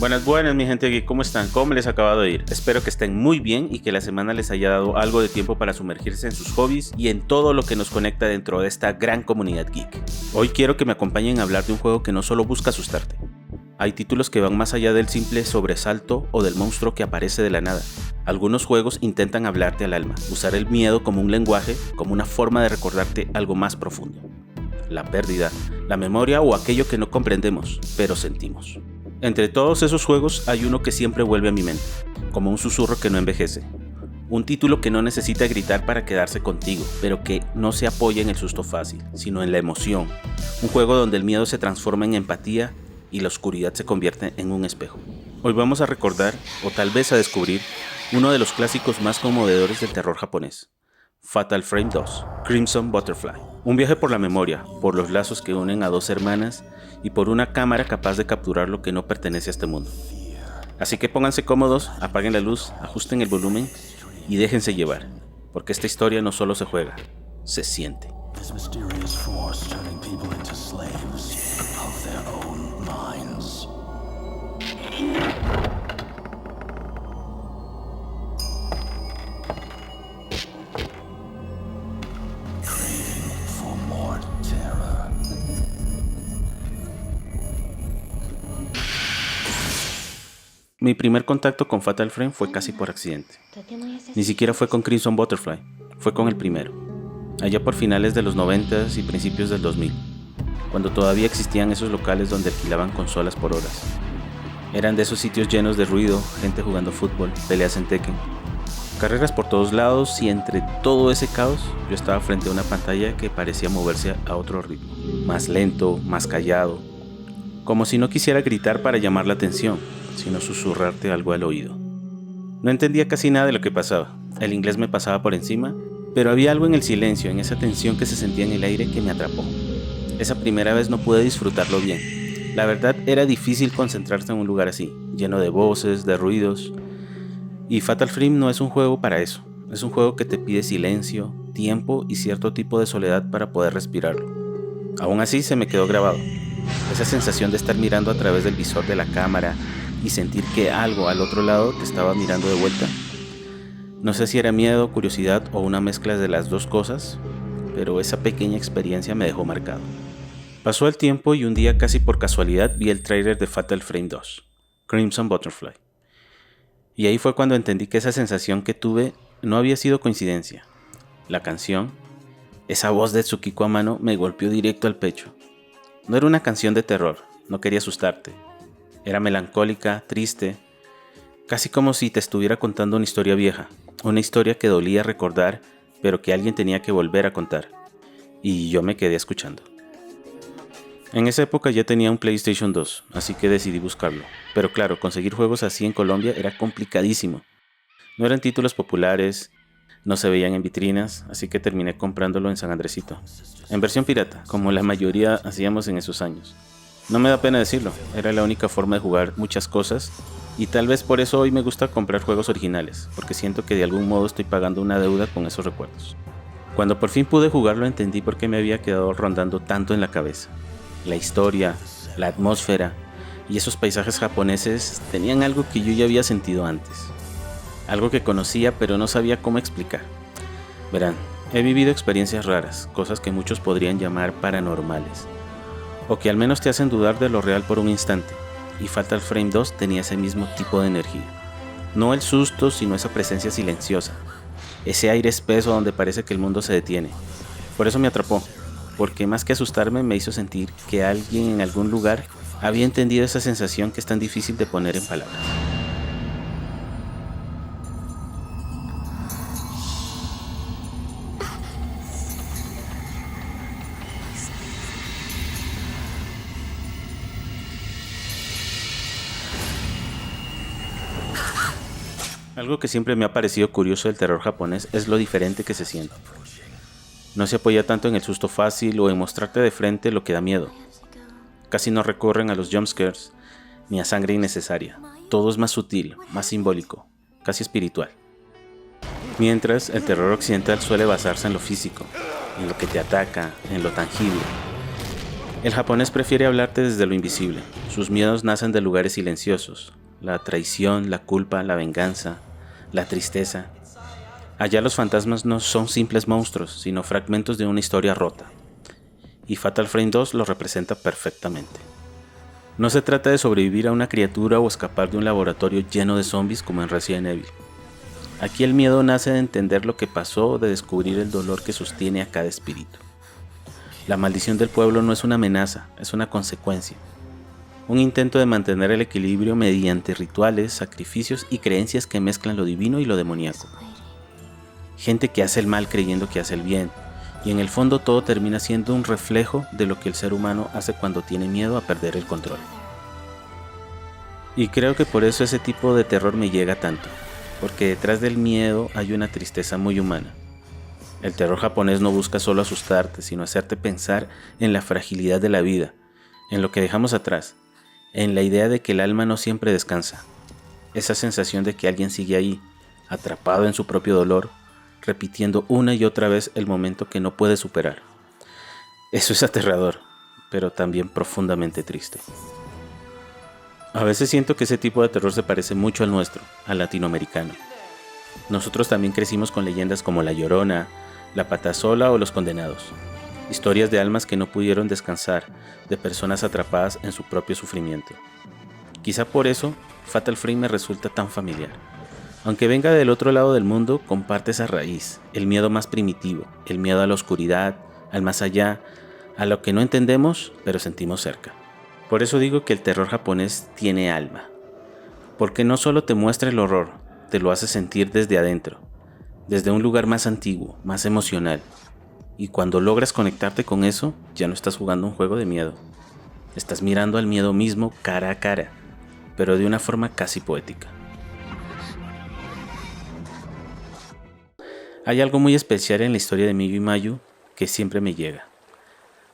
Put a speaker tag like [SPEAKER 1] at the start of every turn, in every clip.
[SPEAKER 1] Buenas, buenas mi gente geek, ¿cómo están? ¿Cómo les acaba de ir? Espero que estén muy bien y que la semana les haya dado algo de tiempo para sumergirse en sus hobbies y en todo lo que nos conecta dentro de esta gran comunidad geek. Hoy quiero que me acompañen a hablar de un juego que no solo busca asustarte. Hay títulos que van más allá del simple sobresalto o del monstruo que aparece de la nada. Algunos juegos intentan hablarte al alma, usar el miedo como un lenguaje, como una forma de recordarte algo más profundo. La pérdida, la memoria o aquello que no comprendemos, pero sentimos. Entre todos esos juegos hay uno que siempre vuelve a mi mente, como un susurro que no envejece. Un título que no necesita gritar para quedarse contigo, pero que no se apoya en el susto fácil, sino en la emoción. Un juego donde el miedo se transforma en empatía y la oscuridad se convierte en un espejo. Hoy vamos a recordar, o tal vez a descubrir, uno de los clásicos más conmovedores del terror japonés. Fatal Frame 2, Crimson Butterfly. Un viaje por la memoria, por los lazos que unen a dos hermanas y por una cámara capaz de capturar lo que no pertenece a este mundo. Así que pónganse cómodos, apaguen la luz, ajusten el volumen y déjense llevar, porque esta historia no solo se juega, se siente. Mi primer contacto con Fatal Frame fue casi por accidente. Ni siquiera fue con Crimson Butterfly, fue con el primero. Allá por finales de los 90s y principios del 2000, cuando todavía existían esos locales donde alquilaban consolas por horas. Eran de esos sitios llenos de ruido, gente jugando fútbol, peleas en Tekken, carreras por todos lados y entre todo ese caos yo estaba frente a una pantalla que parecía moverse a otro ritmo. Más lento, más callado, como si no quisiera gritar para llamar la atención, sino susurrarte algo al oído. No entendía casi nada de lo que pasaba, el inglés me pasaba por encima, pero había algo en el silencio, en esa tensión que se sentía en el aire que me atrapó. Esa primera vez no pude disfrutarlo bien. La verdad era difícil concentrarse en un lugar así, lleno de voces, de ruidos, y Fatal Frame no es un juego para eso, es un juego que te pide silencio, tiempo y cierto tipo de soledad para poder respirarlo. Aún así se me quedó grabado, esa sensación de estar mirando a través del visor de la cámara y sentir que algo al otro lado te estaba mirando de vuelta. No sé si era miedo, curiosidad o una mezcla de las dos cosas, pero esa pequeña experiencia me dejó marcado. Pasó el tiempo y un día casi por casualidad vi el tráiler de Fatal Frame 2, Crimson Butterfly. Y ahí fue cuando entendí que esa sensación que tuve no había sido coincidencia. La canción, esa voz de Tsukiko Amano me golpeó directo al pecho. No era una canción de terror, no quería asustarte. Era melancólica, triste, casi como si te estuviera contando una historia vieja, una historia que dolía recordar, pero que alguien tenía que volver a contar. Y yo me quedé escuchando. En esa época ya tenía un PlayStation 2, así que decidí buscarlo. Pero claro, conseguir juegos así en Colombia era complicadísimo. No eran títulos populares, no se veían en vitrinas, así que terminé comprándolo en San Andresito, en versión pirata, como la mayoría hacíamos en esos años. No me da pena decirlo, era la única forma de jugar muchas cosas y tal vez por eso hoy me gusta comprar juegos originales, porque siento que de algún modo estoy pagando una deuda con esos recuerdos. Cuando por fin pude jugarlo entendí por qué me había quedado rondando tanto en la cabeza. La historia, la atmósfera y esos paisajes japoneses tenían algo que yo ya había sentido antes. Algo que conocía pero no sabía cómo explicar. Verán, he vivido experiencias raras, cosas que muchos podrían llamar paranormales, o que al menos te hacen dudar de lo real por un instante, y Fatal Frame 2 tenía ese mismo tipo de energía. No el susto, sino esa presencia silenciosa, ese aire espeso donde parece que el mundo se detiene. Por eso me atrapó, porque más que asustarme me hizo sentir que alguien en algún lugar había entendido esa sensación que es tan difícil de poner en palabras. Algo que siempre me ha parecido curioso del terror japonés es lo diferente que se siente. No se apoya tanto en el susto fácil o en mostrarte de frente lo que da miedo. Casi no recurren a los jumpscares ni a sangre innecesaria. Todo es más sutil, más simbólico, casi espiritual. Mientras, el terror occidental suele basarse en lo físico, en lo que te ataca, en lo tangible. El japonés prefiere hablarte desde lo invisible. Sus miedos nacen de lugares silenciosos. La traición, la culpa, la venganza, la tristeza. Allá los fantasmas no son simples monstruos, sino fragmentos de una historia rota. Y Fatal Frame 2 lo representa perfectamente. No se trata de sobrevivir a una criatura o escapar de un laboratorio lleno de zombies como en Resident Evil. Aquí el miedo nace de entender lo que pasó o de descubrir el dolor que sostiene a cada espíritu. La maldición del pueblo no es una amenaza, es una consecuencia. Un intento de mantener el equilibrio mediante rituales, sacrificios y creencias que mezclan lo divino y lo demoníaco. Gente que hace el mal creyendo que hace el bien, y en el fondo todo termina siendo un reflejo de lo que el ser humano hace cuando tiene miedo a perder el control. Y creo que por eso ese tipo de terror me llega tanto, porque detrás del miedo hay una tristeza muy humana. El terror japonés no busca solo asustarte, sino hacerte pensar en la fragilidad de la vida, en lo que dejamos atrás, en la idea de que el alma no siempre descansa. Esa sensación de que alguien sigue ahí, atrapado en su propio dolor, repitiendo una y otra vez el momento que no puede superar. Eso es aterrador, pero también profundamente triste. A veces siento que ese tipo de terror se parece mucho al nuestro, al latinoamericano. Nosotros también crecimos con leyendas como La Llorona, La Patasola o Los Condenados. Historias de almas que no pudieron descansar, de personas atrapadas en su propio sufrimiento. Quizá por eso Fatal Frame me resulta tan familiar. Aunque venga del otro lado del mundo, comparte esa raíz, el miedo más primitivo, el miedo a la oscuridad, al más allá, a lo que no entendemos, pero sentimos cerca. Por eso digo que el terror japonés tiene alma, porque no solo te muestra el horror, te lo hace sentir desde adentro, desde un lugar más antiguo, más emocional. Y cuando logras conectarte con eso, ya no estás jugando un juego de miedo. Estás mirando al miedo mismo cara a cara, pero de una forma casi poética. Hay algo muy especial en la historia de Miyu y Mayu que siempre me llega.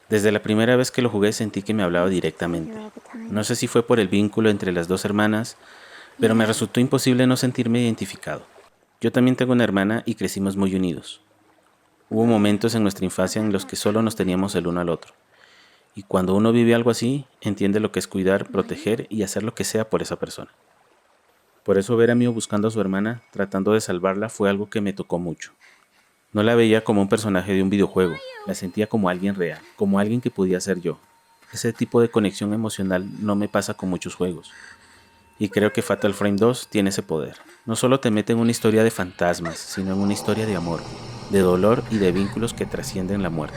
[SPEAKER 1] Desde la primera vez que lo jugué sentí que me hablaba directamente. No sé si fue por el vínculo entre las dos hermanas, pero me resultó imposible no sentirme identificado. Yo también tengo una hermana y crecimos muy unidos. Hubo momentos en nuestra infancia en los que solo nos teníamos el uno al otro. Y cuando uno vive algo así, entiende lo que es cuidar, proteger y hacer lo que sea por esa persona. Por eso ver a Miu buscando a su hermana, tratando de salvarla, fue algo que me tocó mucho. No la veía como un personaje de un videojuego, la sentía como alguien real, como alguien que podía ser yo. Ese tipo de conexión emocional no me pasa con muchos juegos. Y creo que Fatal Frame 2 tiene ese poder. No solo te mete en una historia de fantasmas, sino en una historia de amor, de dolor y de vínculos que trascienden la muerte.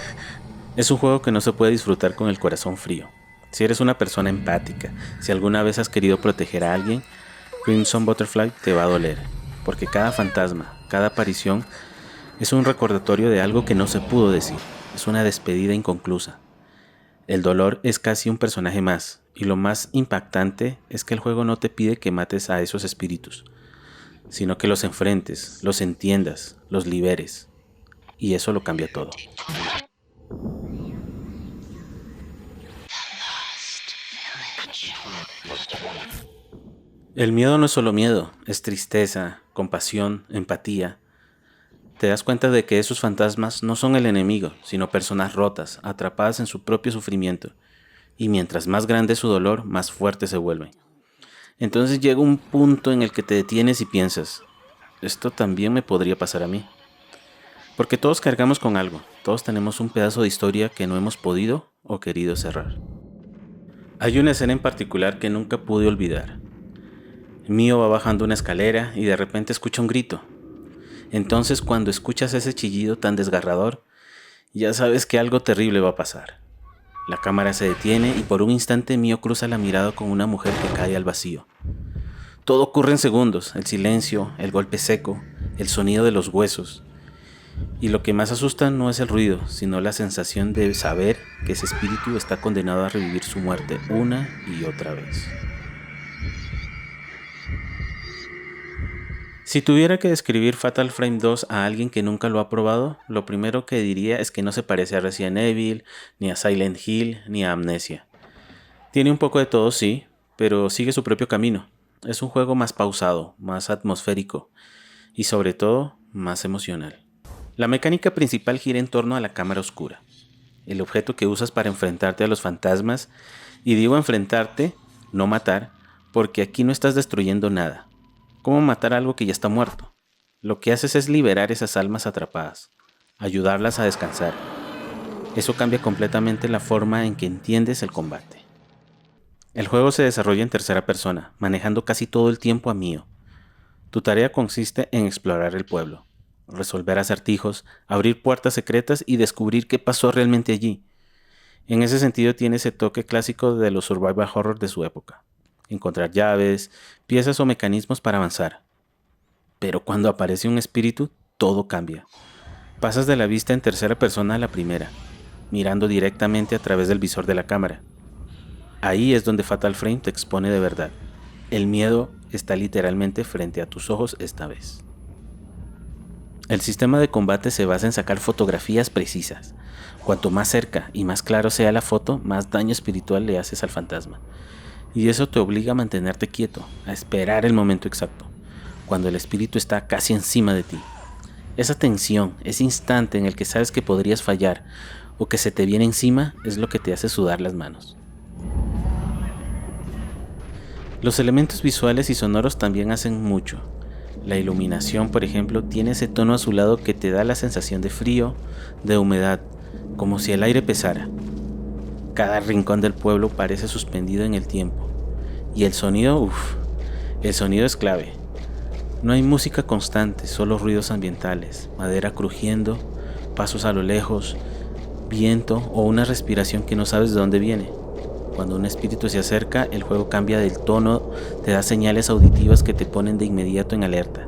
[SPEAKER 1] Es un juego que no se puede disfrutar con el corazón frío. Si eres una persona empática, si alguna vez has querido proteger a alguien, Crimson Butterfly te va a doler, porque cada fantasma, cada aparición es un recordatorio de algo que no se pudo decir, es una despedida inconclusa. El dolor es casi un personaje más, y lo más impactante es que el juego no te pide que mates a esos espíritus, sino que los enfrentes, los entiendas, los liberes, y eso lo cambia todo. El miedo no es solo miedo, es tristeza, compasión, empatía. Te das cuenta de que esos fantasmas no son el enemigo, sino personas rotas, atrapadas en su propio sufrimiento. Y mientras más grande es su dolor, más fuerte se vuelven. Entonces llega un punto en el que te detienes y piensas, esto también me podría pasar a mí. Porque todos cargamos con algo, todos tenemos un pedazo de historia que no hemos podido o querido cerrar. Hay una escena en particular que nunca pude olvidar. Mio va bajando una escalera y de repente escucha un grito. Entonces cuando escuchas ese chillido tan desgarrador, ya sabes que algo terrible va a pasar. La cámara se detiene y por un instante Mio cruza la mirada con una mujer que cae al vacío. Todo ocurre en segundos, el silencio, el golpe seco, el sonido de los huesos. Y lo que más asusta no es el ruido, sino la sensación de saber que ese espíritu está condenado a revivir su muerte una y otra vez. Si tuviera que describir Fatal Frame 2 a alguien que nunca lo ha probado, lo primero que diría es que no se parece a Resident Evil, ni a Silent Hill, ni a Amnesia. Tiene un poco de todo, sí, pero sigue su propio camino. Es un juego más pausado, más atmosférico y sobre todo, más emocional. La mecánica principal gira en torno a la cámara oscura. el objeto que usas para enfrentarte a los fantasmas, y digo enfrentarte, no matar, porque aquí no estás destruyendo nada. ¿Cómo matar algo que ya está muerto? Lo que haces es liberar esas almas atrapadas, ayudarlas a descansar. Eso cambia completamente la forma en que entiendes el combate. El juego se desarrolla en tercera persona, manejando casi todo el tiempo a Mio. Tu tarea consiste en explorar el pueblo, resolver acertijos, abrir puertas secretas y descubrir qué pasó realmente allí. En ese sentido tiene ese toque clásico de los survival horror de su época. Encontrar llaves, piezas o mecanismos para avanzar. Pero cuando aparece un espíritu, todo cambia. Pasas de la vista en tercera persona a la primera, mirando directamente a través del visor de la cámara. Ahí es donde Fatal Frame te expone de verdad. El miedo está literalmente frente a tus ojos esta vez. El sistema de combate se basa en sacar fotografías precisas. Cuanto más cerca y más claro sea la foto, más daño espiritual le haces al fantasma. Y eso te obliga a mantenerte quieto, a esperar el momento exacto, cuando el espíritu está casi encima de ti. Esa tensión, ese instante en el que sabes que podrías fallar o que se te viene encima, es lo que te hace sudar las manos. Los elementos visuales y sonoros también hacen mucho. La iluminación, por ejemplo, tiene ese tono azulado que te da la sensación de frío, de humedad, como si el aire pesara. Cada rincón del pueblo parece suspendido en el tiempo. Y el sonido, el sonido es clave. No hay música constante, solo ruidos ambientales, madera crujiendo, pasos a lo lejos, viento o una respiración que no sabes de dónde viene. Cuando un espíritu se acerca, el juego cambia del tono, te da señales auditivas que te ponen de inmediato en alerta.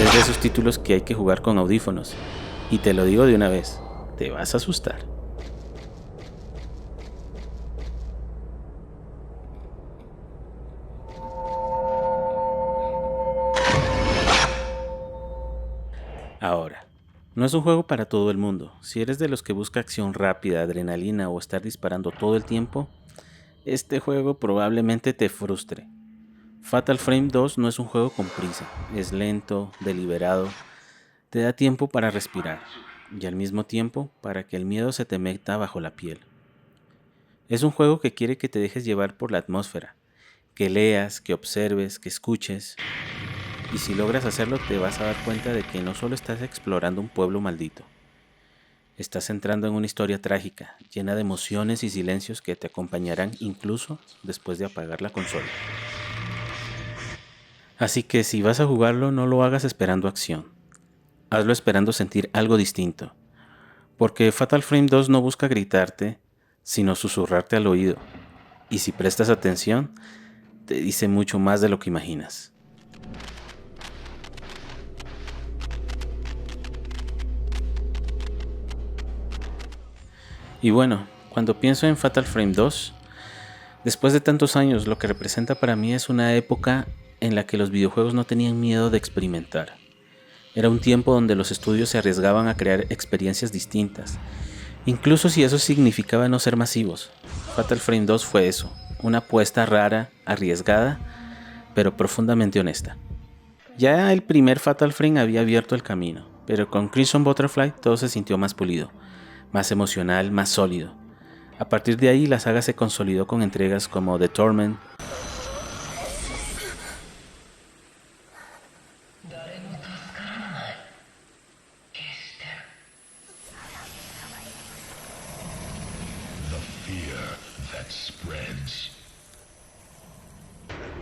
[SPEAKER 1] Es de esos títulos que hay que jugar con audífonos. Y te lo digo de una vez, te vas a asustar. Ahora, no es un juego para todo el mundo. Si eres de los que busca acción rápida, adrenalina o estar disparando todo el tiempo, este juego probablemente te frustre. Fatal Frame 2 no es un juego con prisa, es lento, deliberado, te da tiempo para respirar y al mismo tiempo para que el miedo se te meta bajo la piel. Es un juego que quiere que te dejes llevar por la atmósfera, que leas, que observes, que escuches, y si logras hacerlo te vas a dar cuenta de que no solo estás explorando un pueblo maldito, estás entrando en una historia trágica, llena de emociones y silencios que te acompañarán incluso después de apagar la consola. Así que si vas a jugarlo, no lo hagas esperando acción. Hazlo esperando sentir algo distinto. Porque Fatal Frame 2 no busca gritarte, sino susurrarte al oído. Y si prestas atención, te dice mucho más de lo que imaginas. Y bueno, cuando pienso en Fatal Frame 2, después de tantos años, lo que representa para mí es una época en la que los videojuegos no tenían miedo de experimentar. Era un tiempo donde los estudios se arriesgaban a crear experiencias distintas, incluso si eso significaba no ser masivos. Fatal Frame 2 fue eso, una apuesta rara, arriesgada, pero profundamente honesta. Ya el primer Fatal Frame había abierto el camino, pero con Crimson Butterfly todo se sintió más pulido, más emocional, más sólido. A partir de ahí la saga se consolidó con entregas como The Torment,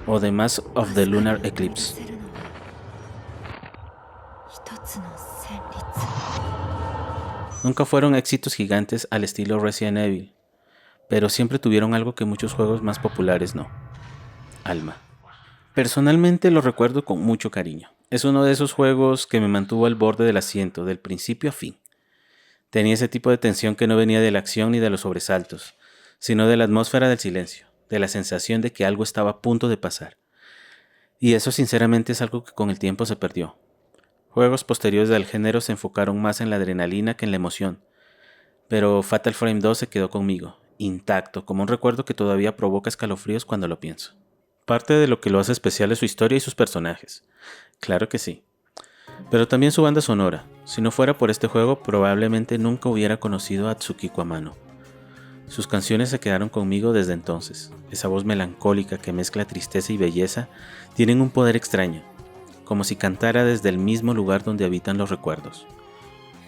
[SPEAKER 1] o The Mask of the Lunar Eclipse. Nunca fueron éxitos gigantes al estilo Resident Evil, pero siempre tuvieron algo que muchos juegos más populares no: alma. Personalmente lo recuerdo con mucho cariño. Es uno de esos juegos que me mantuvo al borde del asiento, del principio a fin. Tenía ese tipo de tensión que no venía de la acción ni de los sobresaltos, sino de la atmósfera del silencio, de la sensación de que algo estaba a punto de pasar. Y eso sinceramente es algo que con el tiempo se perdió. Juegos posteriores del género se enfocaron más en la adrenalina que en la emoción, pero Fatal Frame 2 se quedó conmigo, intacto, como un recuerdo que todavía provoca escalofríos cuando lo pienso. Parte de lo que lo hace especial es su historia y sus personajes, claro que sí, pero también su banda sonora. Si no fuera por este juego, probablemente nunca hubiera conocido a Tsukiko Amano. Sus canciones se quedaron conmigo desde entonces. Esa voz melancólica que mezcla tristeza y belleza tienen un poder extraño, como si cantara desde el mismo lugar donde habitan los recuerdos.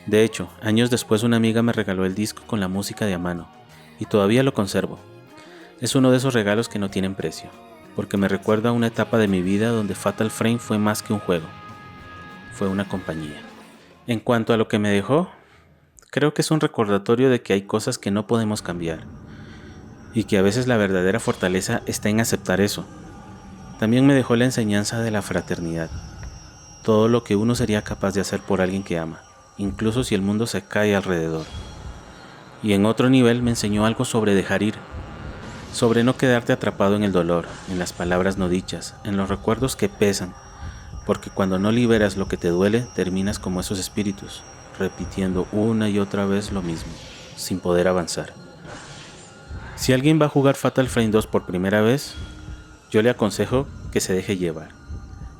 [SPEAKER 1] De hecho, años después una amiga me regaló el disco con la música de Amano, y todavía lo conservo. Es uno de esos regalos que no tienen precio, porque me recuerda a una etapa de mi vida donde Fatal Frame fue más que un juego, fue una compañía. En cuanto a lo que me dejó, creo que es un recordatorio de que hay cosas que no podemos cambiar, y que a veces la verdadera fortaleza está en aceptar eso. También me dejó la enseñanza de la fraternidad, todo lo que uno sería capaz de hacer por alguien que ama, incluso si el mundo se cae alrededor. Y en otro nivel me enseñó algo sobre dejar ir, sobre no quedarte atrapado en el dolor, en las palabras no dichas, en los recuerdos que pesan, porque cuando no liberas lo que te duele, terminas como esos espíritus, repitiendo una y otra vez lo mismo, sin poder avanzar. Si alguien va a jugar Fatal Frame 2 por primera vez, yo le aconsejo que se deje llevar,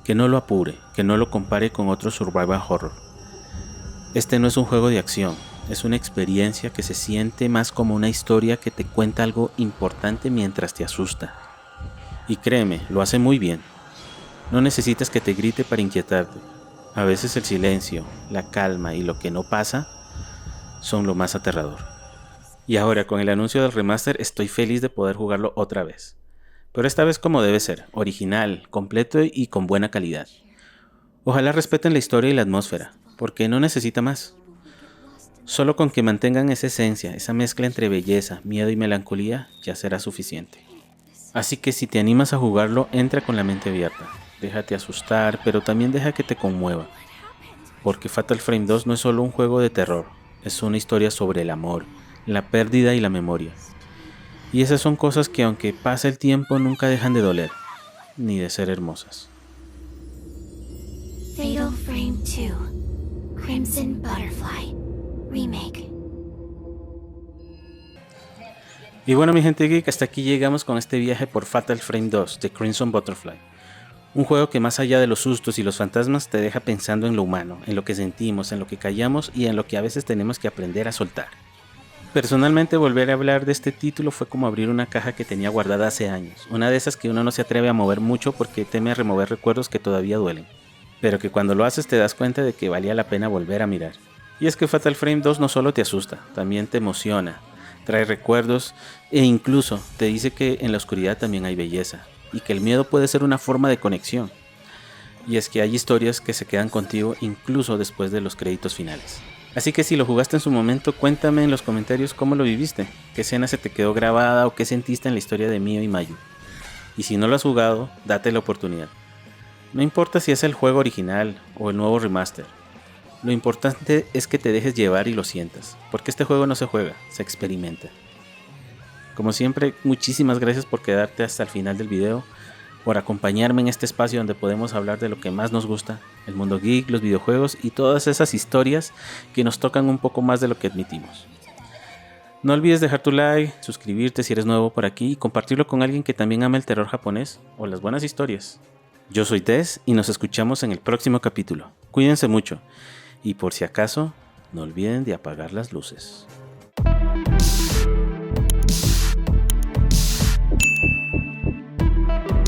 [SPEAKER 1] que no lo apure, que no lo compare con otro survival horror. Este no es un juego de acción, es una experiencia que se siente más como una historia que te cuenta algo importante mientras te asusta. Y créeme, lo hace muy bien. No necesitas que te grite para inquietarte. A veces el silencio, la calma y lo que no pasa son lo más aterrador. Y ahora con el anuncio del remaster estoy feliz de poder jugarlo otra vez. Pero esta vez como debe ser, original, completo y con buena calidad. Ojalá respeten la historia y la atmósfera, porque no necesita más. Solo con que mantengan esa esencia, esa mezcla entre belleza, miedo y melancolía, ya será suficiente. Así que si te animas a jugarlo, entra con la mente abierta. Déjate asustar, pero también deja que te conmueva. Porque Fatal Frame 2 no es solo un juego de terror, es una historia sobre el amor, la pérdida y la memoria. Y esas son cosas que aunque pase el tiempo nunca dejan de doler, ni de ser hermosas.
[SPEAKER 2] Fatal Frame 2 Crimson Butterfly Remake.
[SPEAKER 1] Y bueno, mi gente geek, hasta aquí llegamos con este viaje por Fatal Frame 2 de Crimson Butterfly. Un juego que más allá de los sustos y los fantasmas te deja pensando en lo humano, en lo que sentimos, en lo que callamos y en lo que a veces tenemos que aprender a soltar. Personalmente volver a hablar de este título fue como abrir una caja que tenía guardada hace años, una de esas que uno no se atreve a mover mucho porque teme a remover recuerdos que todavía duelen, pero que cuando lo haces te das cuenta de que valía la pena volver a mirar. Y es que Fatal Frame 2 no solo te asusta, también te emociona, trae recuerdos e incluso te dice que en la oscuridad también hay belleza y que el miedo puede ser una forma de conexión. Y es que hay historias que se quedan contigo incluso después de los créditos finales. Así que si lo jugaste en su momento, cuéntame en los comentarios cómo lo viviste, qué escena se te quedó grabada o qué sentiste en la historia de Mio y Mayu. Y si no lo has jugado, date la oportunidad. No importa si es el juego original o el nuevo remaster. Lo importante es que te dejes llevar y lo sientas, porque este juego no se juega, se experimenta. Como siempre, muchísimas gracias por quedarte hasta el final del video, por acompañarme en este espacio donde podemos hablar de lo que más nos gusta, el mundo geek, los videojuegos y todas esas historias que nos tocan un poco más de lo que admitimos. No olvides dejar tu like, suscribirte si eres nuevo por aquí y compartirlo con alguien que también ama el terror japonés o las buenas historias. Yo soy Tess y nos escuchamos en el próximo capítulo. Cuídense mucho y por si acaso, no olviden de apagar las luces.